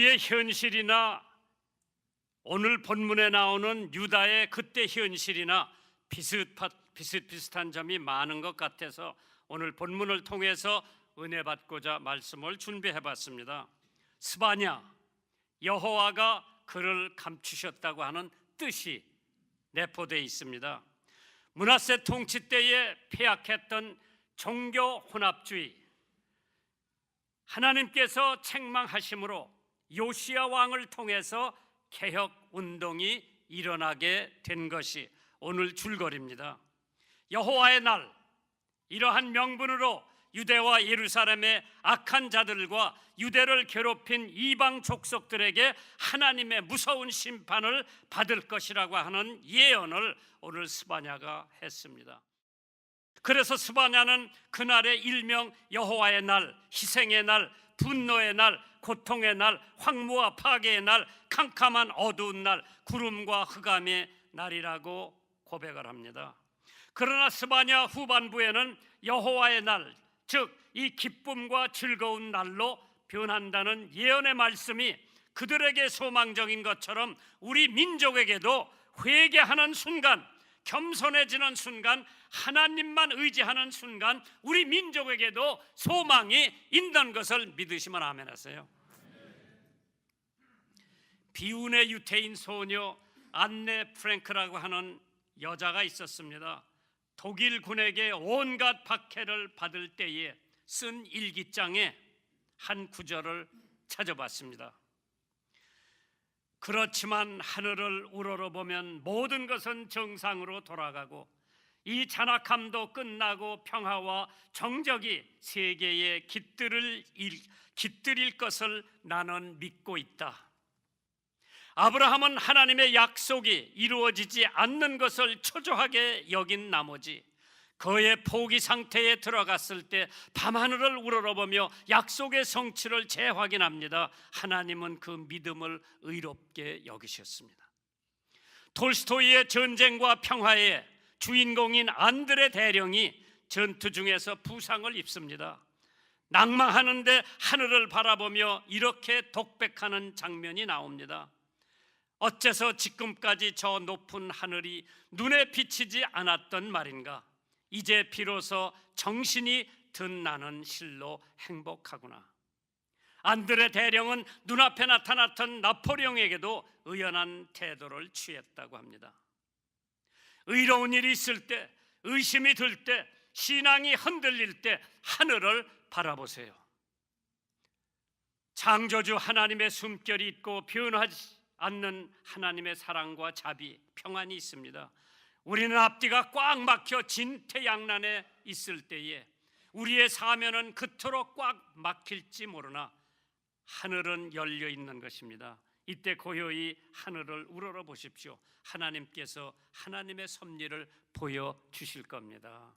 우리의 현실이나 오늘 본문에 나오는 유다의 그때 현실이나 비슷비슷한 점이 많은 것 같아서 오늘 본문을 통해서 은혜 받고자 말씀을 준비해 봤습니다. 스바냐, 여호와가 그를 감추셨다고 하는 뜻이 내포되어 있습니다. 므낫세 통치 때에 폐악했던 종교 혼합주의, 하나님께서 책망하심으로 요시야 왕을 통해서 개혁 운동이 일어나게 된 것이 오늘 줄거리입니다. 여호와의 날, 이러한 명분으로 유대와 예루살렘의 악한 자들과 유대를 괴롭힌 이방 족속들에게 하나님의 무서운 심판을 받을 것이라고 하는 예언을 오늘 스바냐가 했습니다. 그래서 스바냐는 그날의 일명 여호와의 날, 희생의 날, 분노의 날, 고통의 날, 황무와 파괴의 날, 캄캄한 어두운 날, 구름과 흑암의 날이라고 고백을 합니다. 그러나 스바냐 후반부에는 여호와의 날, 즉 이 기쁨과 즐거운 날로 변한다는 예언의 말씀이 그들에게 소망적인 것처럼 우리 민족에게도 회개하는 순간, 겸손해지는 순간, 하나님만 의지하는 순간 우리 민족에게도 소망이 있는 것을 믿으시면 아멘 하세요. 비운의 유태인 소녀 안네 프랭크라고 하는 여자가 있었습니다. 독일 군에게 온갖 박해를 받을 때에 쓴 일기장에 한 구절을 찾아봤습니다. 그렇지만 하늘을 우러러보면 모든 것은 정상으로 돌아가고 이 잔악함도 끝나고 평화와 정적이 세계에 깃들일 것을 나는 믿고 있다. 아브라함은 하나님의 약속이 이루어지지 않는 것을 초조하게 여긴 나머지 그의 포기 상태에 들어갔을 때 밤하늘을 우러러보며 약속의 성취를 재확인합니다. 하나님은 그 믿음을 의롭게 여기셨습니다. 톨스토이의 전쟁과 평화의 주인공인 안드레 대령이 전투 중에서 부상을 입습니다. 낭망하는데 하늘을 바라보며 이렇게 독백하는 장면이 나옵니다. 어째서 지금까지 저 높은 하늘이 눈에 비치지 않았던 말인가? 이제 비로소 정신이 든 나는 실로 행복하구나. 안드레 대령은 눈앞에 나타났던 나폴레옹에게도 의연한 태도를 취했다고 합니다. 의로운 일이 있을 때, 의심이 들 때, 신앙이 흔들릴 때 하늘을 바라보세요. 창조주 하나님의 숨결이 있고 변하지 않는 하나님의 사랑과 자비, 평안이 있습니다. 우리는 앞뒤가 꽉 막혀 진퇴양난에 있을 때에 우리의 사면은 그토록 꽉 막힐지 모르나 하늘은 열려 있는 것입니다. 이때 고요히 하늘을 우러러 보십시오. 하나님께서 하나님의 섭리를 보여주실 겁니다.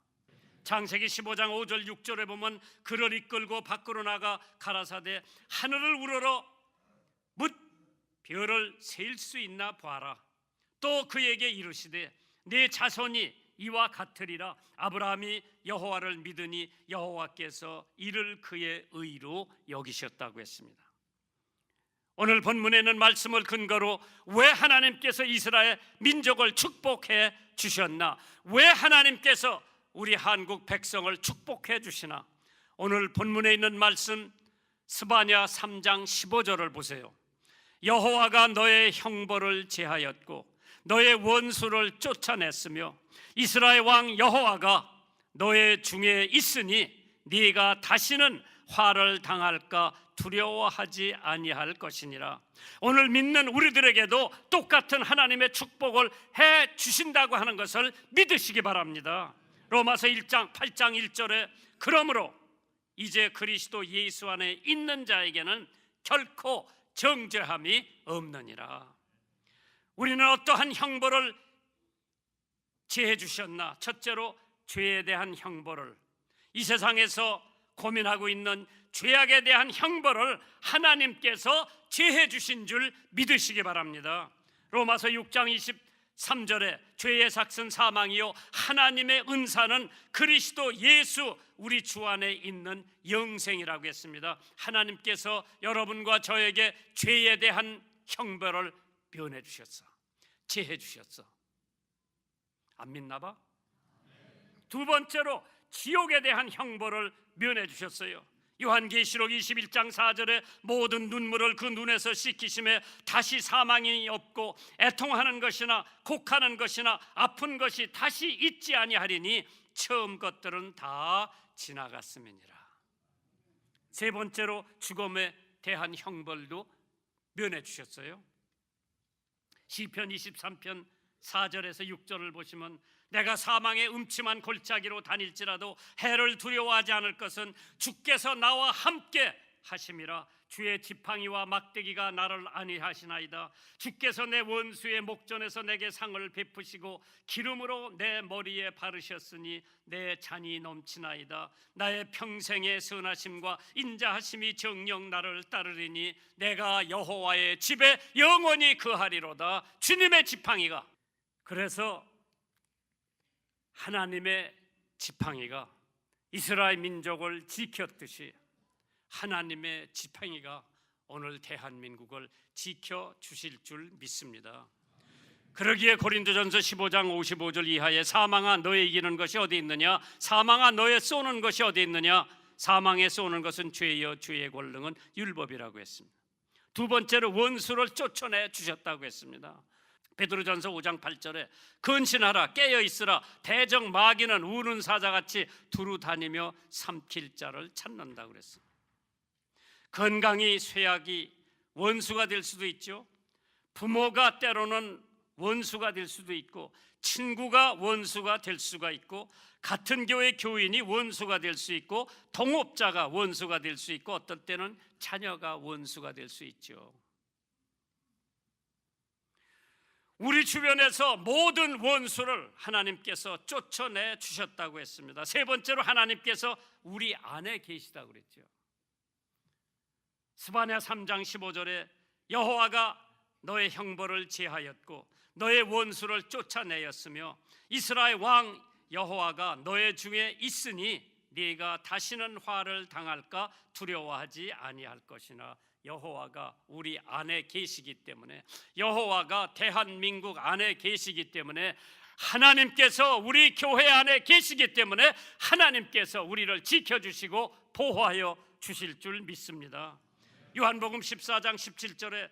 창세기 15장 5절 6절에 보면 그를 이끌고 밖으로 나가 가라사대 하늘을 우러러 뭇 별을 셀 수 있나 봐라. 또 그에게 이르시되 네 자손이 이와 같으리라. 아브라함이 여호와를 믿으니 여호와께서 이를 그의 의로 여기셨다고 했습니다. 오늘 본문에는 말씀을 근거로 왜 하나님께서 이스라엘 민족을 축복해 주셨나? 왜 하나님께서 우리 한국 백성을 축복해 주시나? 오늘 본문에 있는 말씀 스바냐 3장 15절을 보세요. 여호와가 너의 형벌을 제하였고 너의 원수를 쫓아냈으며 이스라엘 왕 여호와가 너의 중에 있으니 네가 다시는 화를 당할까 두려워하지 아니할 것이니라. 오늘 믿는 우리들에게도 똑같은 하나님의 축복을 해 주신다고 하는 것을 믿으시기 바랍니다. 로마서 1장 8장 1절에 그러므로 이제 그리스도 예수 안에 있는 자에게는 결코 정죄함이 없느니라. 우리는 어떠한 형벌을 제해 주셨나? 첫째로 죄에 대한 형벌을, 이 세상에서 고민하고 있는 죄악에 대한 형벌을 하나님께서 제해 주신 줄 믿으시기 바랍니다. 로마서 6장 3절에 죄의 삭은 사망이요 하나님의 은사는 그리스도 예수 우리 주 안에 있는 영생이라고 했습니다. 하나님께서 여러분과 저에게 죄에 대한 형벌을 면해 주셨어. 제해 주셨어. 안 믿나 봐? 두 번째로 지옥에 대한 형벌을 면해 주셨어요. 요한계시록 21장 4절에 모든 눈물을 그 눈에서 씻기심에 다시 사망이 없고 애통하는 것이나 곡하는 것이나 아픈 것이 다시 있지 아니하리니 처음 것들은 다 지나갔음이니라. 세 번째로 죽음에 대한 형벌도 면해 주셨어요. 시편 23편 4절에서 6절을 보시면 내가 사망의 음침한 골짜기로 다닐지라도 해를 두려워하지 않을 것은 주께서 나와 함께 하심이라. 주의 지팡이와 막대기가 나를 안위하시나이다. 주께서 내 원수의 목전에서 내게 상을 베푸시고 기름으로 내 머리에 바르셨으니 내 잔이 넘치나이다. 나의 평생의 선하심과 인자하심이 정녕 나를 따르리니 내가 여호와의 집에 영원히 거하리로다. 주님의 지팡이가, 그래서 하나님의 지팡이가 이스라엘 민족을 지켰듯이 하나님의 지팡이가 오늘 대한민국을 지켜주실 줄 믿습니다. 그러기에 고린도전서 15장 55절 이하에 사망아 너의 이기는 것이 어디 있느냐, 사망아 너의 쏘는 것이 어디 있느냐, 사망에 쏘는 것은 죄여 죄의 권능은 율법이라고 했습니다. 두 번째로 원수를 쫓아내 주셨다고 했습니다. 베드로전서 5장 8절에 근신하라 깨어 있으라 대적 마귀는 우는 사자같이 두루 다니며 삼킬 자를 찾는다고 그랬습니다. 건강이 쇠약이 원수가 될 수도 있죠. 부모가 때로는 원수가 될 수도 있고 친구가 원수가 될 수가 있고 같은 교회 교인이 원수가 될 수 있고 동업자가 원수가 될 수 있고 어떨 때는 자녀가 원수가 될 수 있죠. 우리 주변에서 모든 원수를 하나님께서 쫓아내 주셨다고 했습니다. 세 번째로 하나님께서 우리 안에 계시다고 그랬죠. 스바냐 3장 15절에 여호와가 너의 형벌을 제하였고 너의 원수를 쫓아내었으며 이스라엘 왕 여호와가 너의 중에 있으니 네가 다시는 화를 당할까 두려워하지 아니할 것이나. 여호와가 우리 안에 계시기 때문에, 여호와가 대한민국 안에 계시기 때문에, 하나님께서 우리 교회 안에 계시기 때문에 하나님께서 우리를 지켜주시고 보호하여 주실 줄 믿습니다. 요한복음 14장 17절에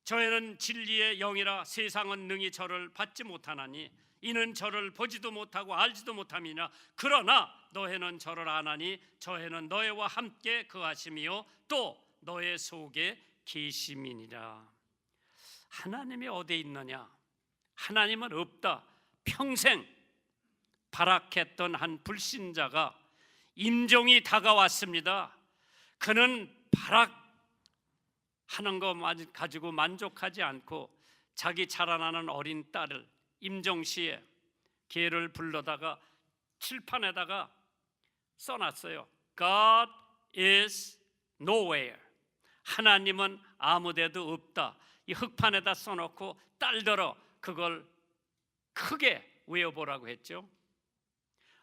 저희는 진리의 영이라 세상은 능히 저를 받지 못하나니 이는 저를 보지도 못하고 알지도 못함이나 그러나 너희는 저를 아나니 저희는 너희와 함께 거하심이요 또 너의 속에 계심이니라. 하나님이 어디에 있느냐? 하나님은 없다. 평생 발악했던 한 불신자가 임종이 다가왔습니다. 그는 발악하는 것 가지고 만족하지 않고 자기 자라나는 어린 딸을 임종시에 걔를 불러다가 칠판에다가 써놨어요. God is nowhere. 하나님은 아무데도 없다. 이 흙판에다 써놓고 딸더러 그걸 크게 외워보라고 했죠.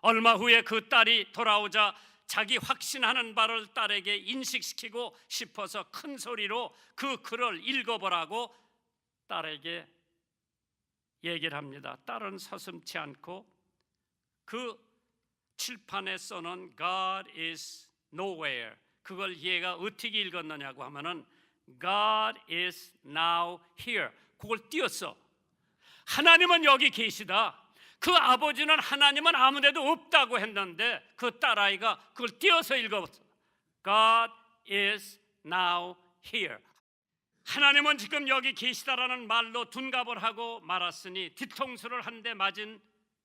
얼마 후에 그 딸이 돌아오자 자기 확신하는 바를 딸에게 인식시키고 싶어서 큰 소리로 그 글을 읽어보라고 딸에게 얘기를 합니다. 딸은 서슴지 않고 그 칠판에 써놓은 God is nowhere, 그걸 얘가 어떻게 읽었느냐고 하면은 God is now here, 그걸 띄었어. 하나님은 여기 계시다. 그 아버지는 하나님은 아무데도 없다고 했는데 그 딸아이가 그걸 띄어서 읽었어. God is now here. 하나님은 지금 여기 계시다라는 말로 둔갑을 하고 말았으니 뒤통수를 한 대 맞은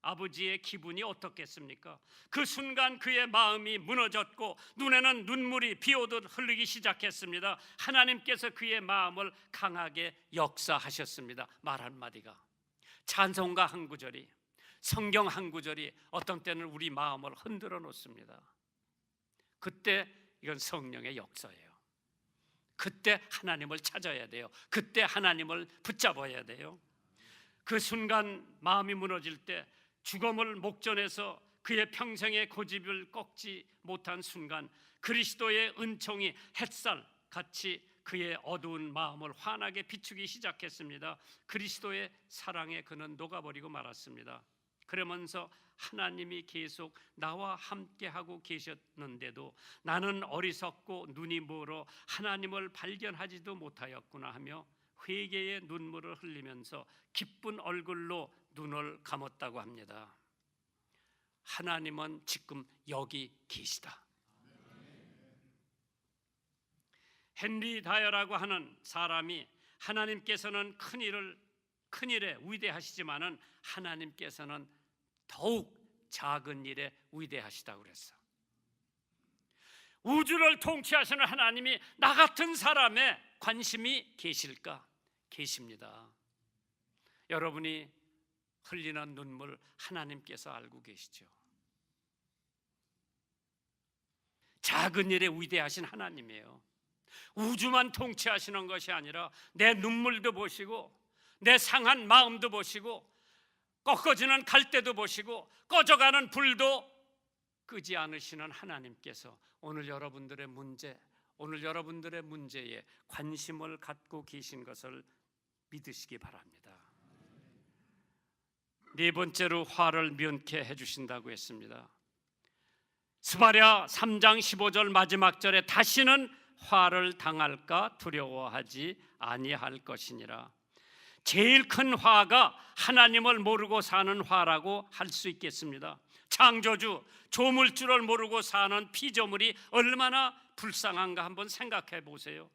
아버지의 기분이 어떻겠습니까? 그 순간 그의 마음이 무너졌고 눈에는 눈물이 비오듯 흐르기 시작했습니다. 하나님께서 그의 마음을 강하게 역사하셨습니다. 말 한마디가, 찬송가 한 구절이, 성경 한 구절이 어떤 때는 우리 마음을 흔들어 놓습니다. 그때 이건 성령의 역사예요. 그때 하나님을 찾아야 돼요. 그때 하나님을 붙잡아야 돼요. 그 순간 마음이 무너질 때, 죽음을 목전에서 그의 평생의 고집을 꺾지 못한 순간, 그리스도의 은총이 햇살 같이 그의 어두운 마음을 환하게 비추기 시작했습니다. 그리스도의 사랑에 그는 녹아버리고 말았습니다. 그러면서 하나님이 계속 나와 함께하고 계셨는데도 나는 어리석고 눈이 멀어 하나님을 발견하지도 못하였구나 하며 회개의 눈물을 흘리면서 기쁜 얼굴로 눈을 감았다고 합니다. 하나님은 지금 여기 계시다. 헨리 다이어라고 하는 사람이 하나님께서는 큰 일에 위대하시지만은 하나님께서는 더욱 작은 일에 위대하시다고 그랬어. 우주를 통치하시는 하나님이 나 같은 사람의 관심이 계실까? 계십니다. 여러분이 흘리는 눈물 하나님께서 알고 계시죠. 작은 일에 위대하신 하나님이에요. 우주만 통치하시는 것이 아니라 내 눈물도 보시고 내 상한 마음도 보시고 꺾어지는 갈대도 보시고 꺼져가는 불도 끄지 않으시는 하나님께서 오늘 여러분들의 문제에 관심을 갖고 계신 것을 믿으시기 바랍니다. 네 번째로 화를 면케 해주신다고 했습니다. 스바랴 3장 15절 마지막 절에 다시는 화를 당할까 두려워하지 아니할 것이니라. 제일 큰 화가 하나님을 모르고 사는 화라고 할 수 있겠습니다. 창조주, 조물주를 모르고 사는 피조물이 얼마나 불쌍한가 한번 생각해 보세요.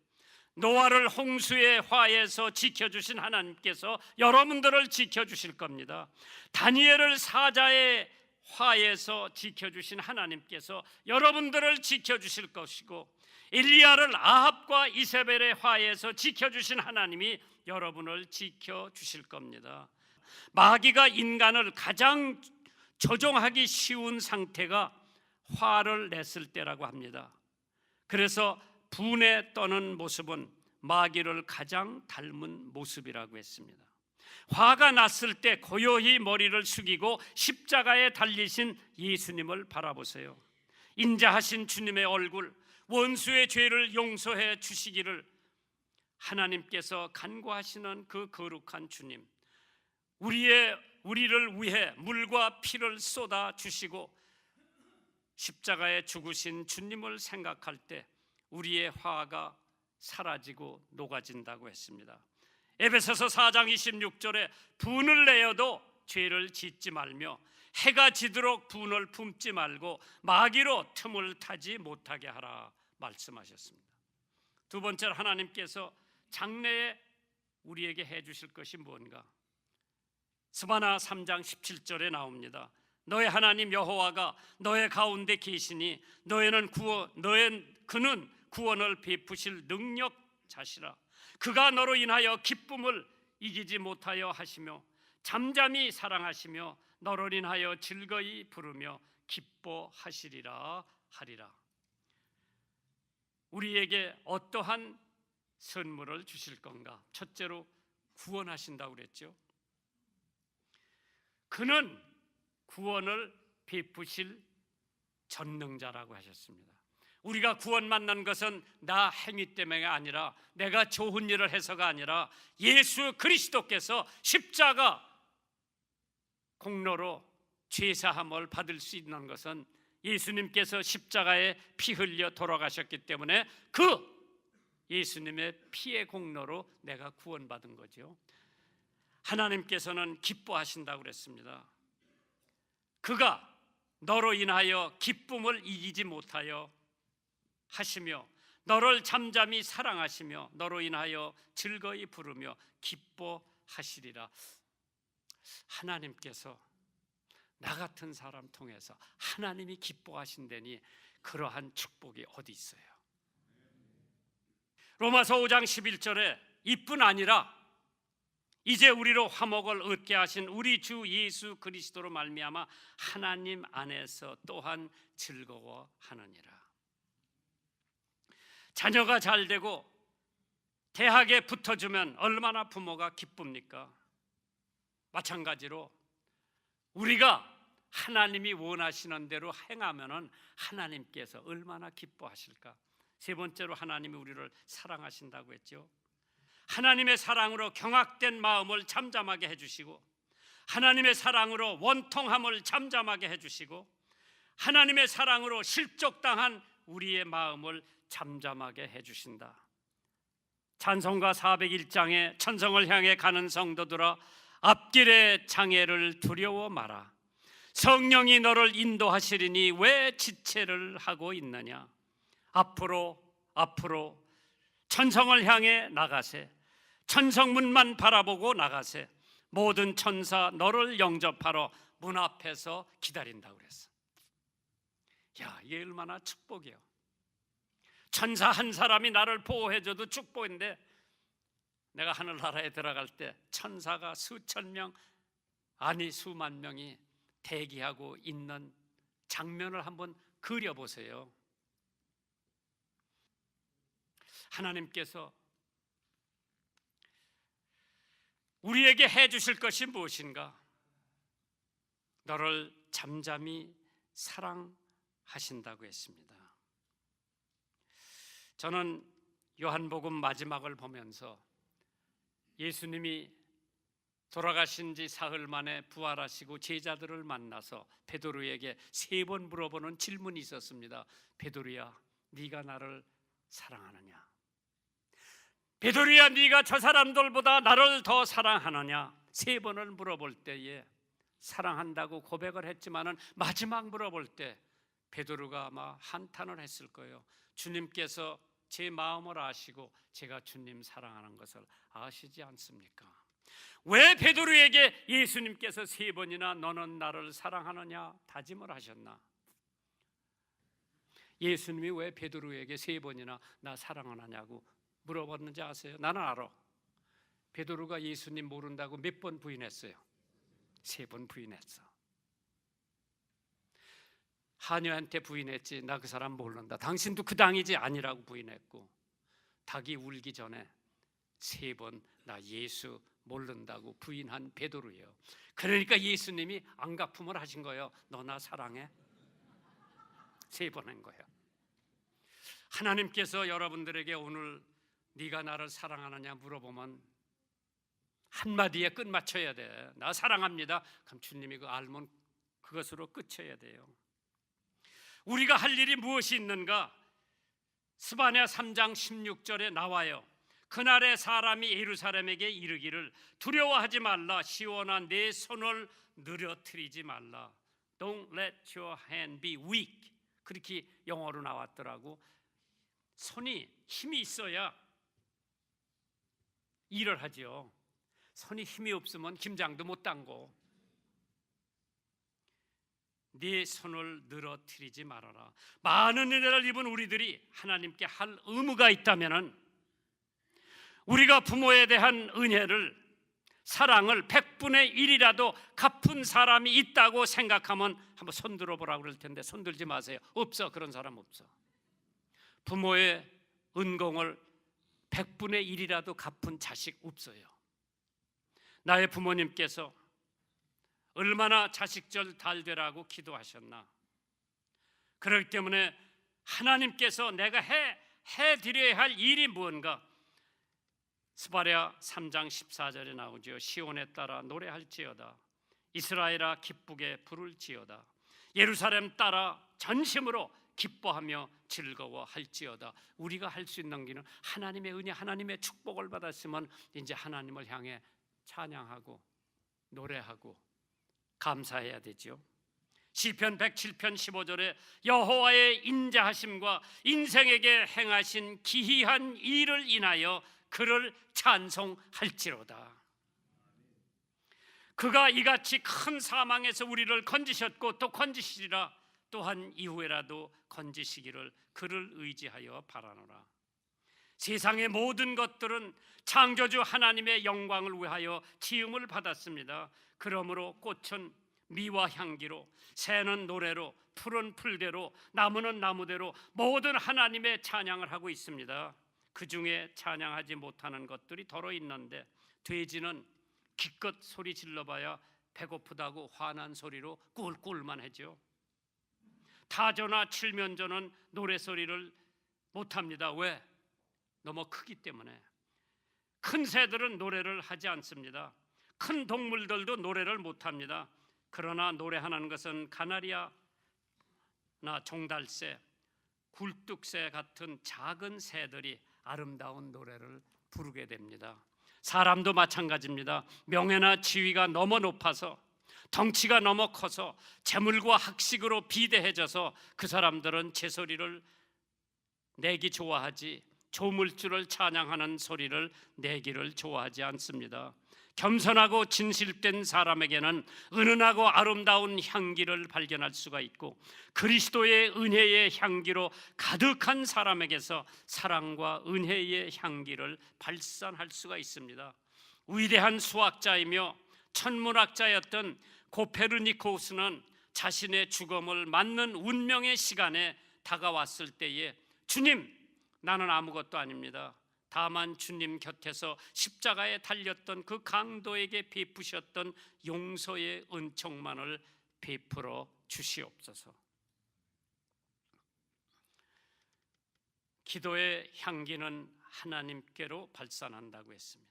노아를 홍수의 화에서 지켜주신 하나님께서 여러분들을 지켜주실 겁니다. 다니엘을 사자의 화에서 지켜주신 하나님께서 여러분들을 지켜주실 것이고, 엘리야를 아합과 이세벨의 화에서 지켜주신 하나님이 여러분을 지켜주실 겁니다. 마귀가 인간을 가장 조종하기 쉬운 상태가 화를 냈을 때라고 합니다. 그래서 분에 떠는 모습은 마귀를 가장 닮은 모습이라고 했습니다. 화가 났을 때 고요히 머리를 숙이고 십자가에 달리신 예수님을 바라보세요. 인자하신 주님의 얼굴, 원수의 죄를 용서해 주시기를 하나님께서 간구하시는 그 거룩한 주님, 우리를 위해 물과 피를 쏟아 주시고 십자가에 죽으신 주님을 생각할 때 우리의 화가 사라지고 녹아진다고 했습니다. 에베소서 4장 26절에 분을 내어도 죄를 짓지 말며 해가 지도록 분을 품지 말고 마귀로 틈을 타지 못하게 하라 말씀하셨습니다. 두 번째로 하나님께서 장래에 우리에게 해주실 것이 뭔가? 스바나 3장 17절에 나옵니다. 너의 하나님 여호와가 너의 가운데 계시니 그는 구원을 베푸실 능력자시라. 그가 너로 인하여 기쁨을 이기지 못하여 하시며 잠잠히 사랑하시며 너로 인하여 즐거이 부르며 기뻐하시리라 하리라. 우리에게 어떠한 선물을 주실 건가? 첫째로 구원하신다고 그랬죠. 그는 구원을 베푸실 전능자라고 하셨습니다. 우리가 구원 만난 것은 나 행위 때문에가 아니라, 내가 좋은 일을 해서가 아니라 예수 그리스도께서 십자가 공로로 죄사함을 받을 수 있는 것은 예수님께서 십자가에 피 흘려 돌아가셨기 때문에 그 예수님의 피의 공로로 내가 구원받은 거죠. 하나님께서는 기뻐하신다고 그랬습니다. 그가 너로 인하여 기쁨을 이기지 못하여 하시며 너를 잠잠히 사랑하시며 너로 인하여 즐거이 부르며 기뻐하시리라. 하나님께서 나 같은 사람 통해서 하나님이 기뻐하신다니 그러한 축복이 어디 있어요? 로마서 5장 11절에 이뿐 아니라 이제 우리로 화목을 얻게 하신 우리 주 예수 그리스도로 말미암아 하나님 안에서 또한 즐거워하느니라. 자녀가 잘 되고 대학에 붙어주면 얼마나 부모가 기쁩니까? 마찬가지로 우리가 하나님이 원하시는 대로 행하면은 하나님께서 얼마나 기뻐하실까? 세 번째로 하나님이 우리를 사랑하신다고 했죠. 하나님의 사랑으로 경악된 마음을 잠잠하게 해주시고, 하나님의 사랑으로 원통함을 잠잠하게 해주시고, 하나님의 사랑으로 실족당한 우리의 마음을 잠잠하게 해주신다. 찬송가 401장에 천성을 향해 가는 성도들아, 앞길의 장애를 두려워 마라. 성령이 너를 인도하시리니 왜 지체를 하고 있느냐. 앞으로 천성을 향해 나가세. 천성문만 바라보고 나가세. 모든 천사 너를 영접하러 문 앞에서 기다린다고 그랬어. 야, 이게 얼마나 축복이에요. 천사 한 사람이 나를 보호해줘도 축복인데, 내가 하늘나라에 들어갈 때 천사가 수천 명, 아니 수만 명이 대기하고 있는 장면을 한번 그려보세요. 하나님께서 우리에게 해주실 것이 무엇인가? 너를 잠잠히 사랑하신다고 했습니다. 저는 요한복음 마지막을 보면서 예수님이 돌아가신 지 사흘 만에 부활하시고 제자들을 만나서 베드로에게 3번 물어보는 질문이 있었습니다. 베드로야, 네가 나를 사랑하느냐? 베드로야, 네가 저 사람들보다 나를 더 사랑하느냐? 3번을 물어볼 때에 사랑한다고 고백을 했지만은 마지막 물어볼 때 베드로가 아마 한탄을 했을 거예요. 주님께서 제 마음을 아시고 제가 주님 사랑하는 것을 아시지 않습니까? 왜 베드로에게 예수님께서 3번이나 너는 나를 사랑하느냐 다짐을 하셨나? 예수님이 왜 베드로에게 3번이나 나 사랑하느냐고 물어봤는지 아세요? 나는 알아. 베드로가 예수님 모른다고 몇 번 부인했어요? 3번 부인했어. 하녀한테 부인했지, 나 그 사람 모른다. 당신도 그 당이지? 아니라고 부인했고, 닭이 울기 전에 3번 나 예수 모른다고 부인한 베드로예요. 그러니까 예수님이 안가품을 하신 거예요. 너 나 사랑해? 3번 한 거예요. 하나님께서 여러분들에게 오늘 네가 나를 사랑하느냐 물어보면 한마디에 끝마쳐야 돼. 나 사랑합니다. 그럼 주님이 그 알면 그것으로 끝쳐야 돼요. 우리가 할 일이 무엇이 있는가? 스바냐 3장 16절에 나와요. 그날에 사람이 예루살렘에게 이르기를 두려워하지 말라. 시온아, 내 손을 느려뜨리지 말라. Don't let your hand be weak. 그렇게 영어로 나왔더라고. 손이 힘이 있어야 일을 하죠. 손이 힘이 없으면 김장도 못 담고. 네 손을 늘어뜨리지 말아라. 많은 은혜를 입은 우리들이 하나님께 할 의무가 있다면은 우리가 부모에 대한 은혜를, 사랑을 100분의 1이라도 갚은 사람이 있다고 생각하면 한번 손 들어보라고 그럴 텐데 손 들지 마세요. 없어. 그런 사람 없어. 부모의 은공을 100분의 1이라도 갚은 자식 없어요. 나의 부모님께서 얼마나 자식절 달되라고 기도하셨나. 그렇기 때문에 하나님께서 내가 해드려야 할 일이 무언가. 스바랴 3장 14절에 나오죠. 시온에 따라 노래할지어다. 이스라엘아 기쁘게 부를지어다. 예루살렘 따라 전심으로 기뻐하며 즐거워할지어다. 우리가 할 수 있는 길은 하나님의 은혜, 하나님의 축복을 받았으면 이제 하나님을 향해 찬양하고 노래하고 감사해야 되죠. 시편 107편 15절에 여호와의 인자하심과 인생에게 행하신 기이한 일을 인하여 그를 찬송할지로다. 그가 이같이 큰 사망에서 우리를 건지셨고 또 건지시리라. 또한 이후에라도 건지시기를 그를 의지하여 바라노라. 세상의 모든 것들은 창조주 하나님의 영광을 위하여 지음을 받았습니다. 그러므로 꽃은 미와 향기로, 새는 노래로, 풀은 풀대로, 나무는 나무대로 모든 하나님의 찬양을 하고 있습니다. 그 중에 찬양하지 못하는 것들이 더러 있는데 돼지는 기껏 소리 질러봐야 배고프다고 화난 소리로 꿀꿀만 하죠. 타조나 칠면조는 노래소리를 못합니다. 왜? 너무 크기 때문에. 큰 새들은 노래를 하지 않습니다. 큰 동물들도 노래를 못합니다. 그러나 노래하는 것은 가나리아나 종달새, 굴뚝새 같은 작은 새들이 아름다운 노래를 부르게 됩니다. 사람도 마찬가지입니다. 명예나 지위가 너무 높아서, 덩치가 너무 커서, 재물과 학식으로 비대해져서 그 사람들은 제 소리를 내기 좋아하지, 조물주를 찬양하는 소리를 내기를 좋아하지 않습니다. 겸손하고 진실된 사람에게는 은은하고 아름다운 향기를 발견할 수가 있고, 그리스도의 은혜의 향기로 가득한 사람에게서 사랑과 은혜의 향기를 발산할 수가 있습니다. 위대한 수학자이며 천문학자였던 코페르니쿠스는 자신의 죽음을 맞는 운명의 시간에 다가왔을 때에, 주님, 나는 아무것도 아닙니다. 다만 주님 곁에서 십자가에 달렸던 그 강도에게 베푸셨던 용서의 은총만을 베풀어 주시옵소서. 기도의 향기는 하나님께로 발산한다고 했습니다.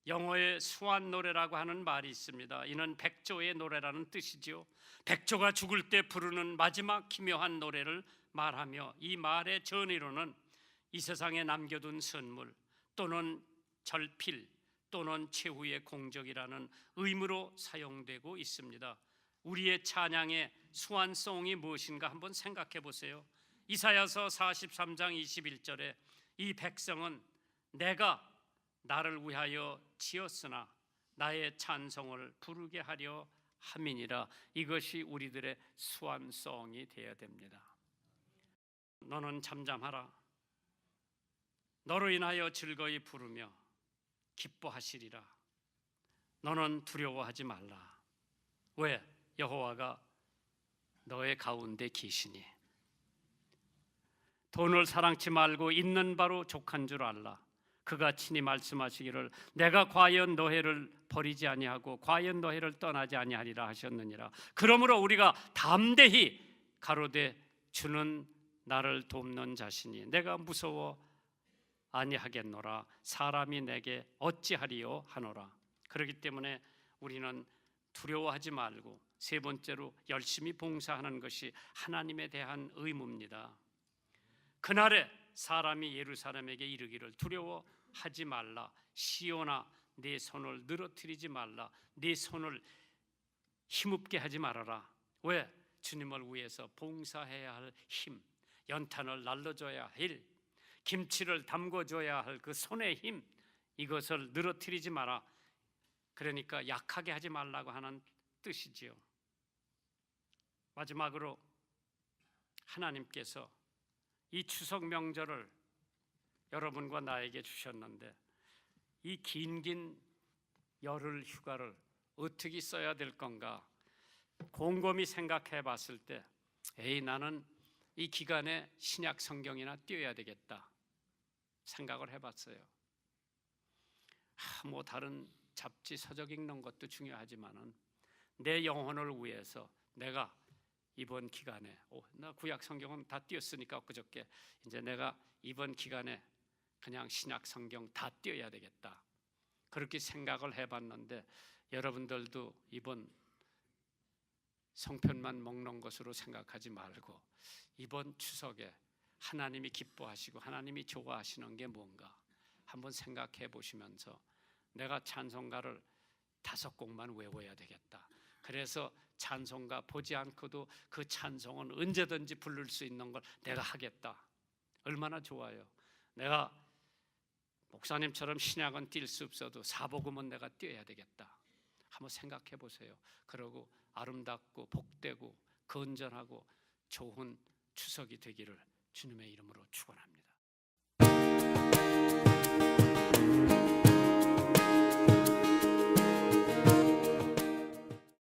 영어에 수완 노래라고 하는 말이 있습니다. 이는 백조의 노래라는 뜻이죠. 백조가 죽을 때 부르는 마지막 기묘한 노래를 말하며, 이 말의 전의로는 이 세상에 남겨둔 선물 또는 절필 또는 최후의 공적이라는 의미로 사용되고 있습니다. 우리의 찬양의 수완송이 무엇인가 한번 생각해 보세요. 이사야서 43장 21절에 이 백성은 내가 나를 위하여 지었으나 나의 찬송을 부르게 하려 함이니라. 이것이 우리들의 수완송이 되어야 됩니다. 너는 잠잠하라. 너로 인하여 즐거이 부르며 기뻐하시리라. 너는 두려워하지 말라. 왜? 여호와가 너의 가운데 계시니. 돈을 사랑치 말고 있는 바로 족한 줄 알라. 그가 친히 말씀하시기를 내가 과연 너희를 버리지 아니하고 과연 너희를 떠나지 아니하리라 하셨느니라. 그러므로 우리가 담대히 가로되 주는 나를 돕는 자신이 내가 무서워 아니하겠노라. 사람이 내게 어찌하리요 하노라. 그렇기 때문에 우리는 두려워하지 말고, 세 번째로 열심히 봉사하는 것이 하나님에 대한 의무입니다. 그날에 사람이 예루살렘에게 이르기를 두려워하지 말라. 시온아 네 손을 늘어뜨리지 말라. 네 손을 힘없게 하지 말아라. 왜? 주님을 위해서 봉사해야 할 힘, 연탄을 날려줘야 할, 김치를 담궈줘야 할 그 손의 힘, 이것을 늘어뜨리지 마라. 그러니까 약하게 하지 말라고 하는 뜻이지요. 마지막으로 하나님께서 이 추석 명절을 여러분과 나에게 주셨는데, 이 긴 열흘 휴가를 어떻게 써야 될 건가 곰곰이 생각해 봤을 때, 나는 이 기간에 신약 성경이나 띄워야 되겠다 생각을 해봤어요. 뭐 다른 잡지 서적 읽는 것도 중요하지만은 내 영혼을 위해서 내가 이번 기간에 나 구약 성경은 다 띄웠으니까 엊그저께 이제 내가 이번 기간에 그냥 신약 성경 다 띄워야 되겠다, 그렇게 생각을 해봤는데, 여러분들도 이번 성편만 먹는 것으로 생각하지 말고 이번 추석에 하나님이 기뻐하시고 하나님이 좋아하시는 게 뭔가 한번 생각해 보시면서 내가 찬송가를 5곡만 외워야 되겠다. 그래서 찬송가 보지 않고도 그 찬송은 언제든지 부를 수 있는 걸 내가 하겠다. 얼마나 좋아요. 내가 목사님처럼 신약은 뛸 수 없어도 사복음은 내가 뛰어야 되겠다. 한번 생각해 보세요. 그러고 아름답고 복되고 건전하고 좋은 추석이 되기를 주님의 이름으로 축원합니다.